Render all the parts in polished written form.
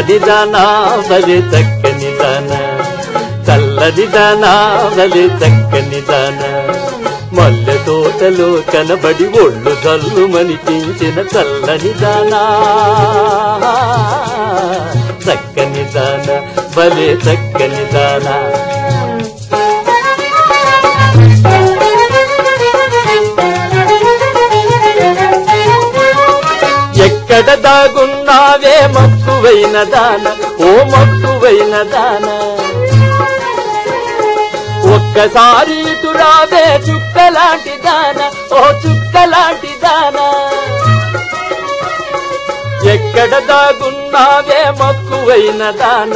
చల్లని దానా బలి చక్కని దానా చల్లని దానా బలి చక్కని దానా మల్లె తోటలో కనబడి ఒళ్ళు జల్లు మనిపించిన చల్లని దానా చక్కని దానా బలి చక్కని దానా ఎక్కడ దాగున్నావే మక్కువైన దాన ఓ మక్కువైన దాన ఒక్కసారి ఇటురావే చుక్కలాంటి దాన ఓ చుక్కలాంటి దాన ఎక్కడ దాగున్నావే మక్కువైన దాన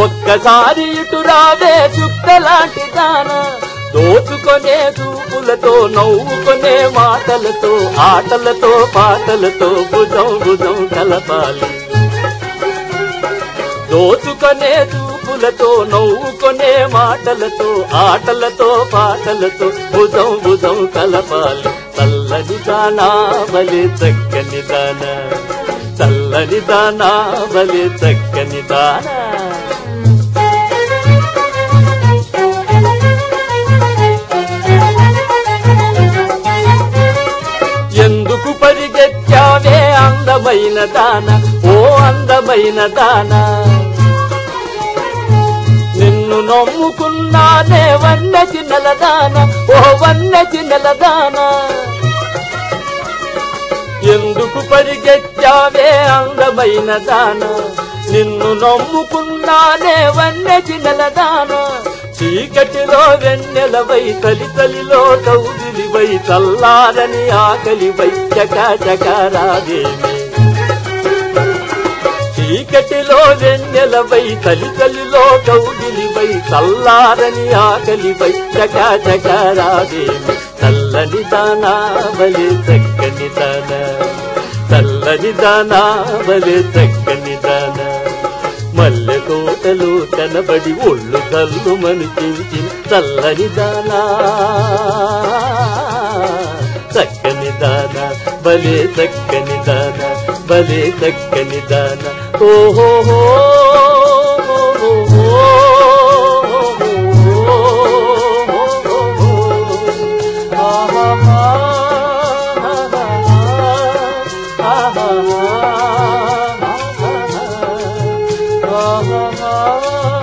ఒక్కసారి ఇటురావే చుక్కలాంటి దాన దోచుకొనే చూపులతో నవ్వుకొనే మాటలతో ఆటలతో పాటలతో భుజం భుజం కలపాలి దోచుకొనే చూపులతో నవ్వుకొనే మాటలతో ఆటలతో పాటలతో భుజం భుజం కలపాలి చల్లని దానా బలి చక్కని దానా చల్లని దానా బలి చక్కని దానా ఎందుకు పరిగెత్తావే అందమైన దాన ఓ అందమైన దాన నిన్ను నమ్ముకున్నానే వన్న చిన్నల దాన ఓ వన్న చిన్నల దాన ఎందుకు పరిగెత్తావే అందమైన దాన నిన్ను నమ్ముకున్నానే వన్న చిన్నల దాన చీకటిలో వెన్నెలవై తలి తలిలో కౌగిలివై చల్లారని ఆకలివై చకా చకారాదేవి చీకటిలో వెన్నెలవై తలి తలిలో కౌగిలివై చల్లారని ఆకలివై చకా చకారాదేవి చల్లని దానా బలి చక్కని దానా చల్లని దానా బలి చక్కని దానా మల్లె తోటలు కనబడి ఒళ్ళు కళ్ళు మనిపించిన చల్లని దానా చక్కని దానా భలే చక్కని దానా భలే చక్కని దానా ఓహో ah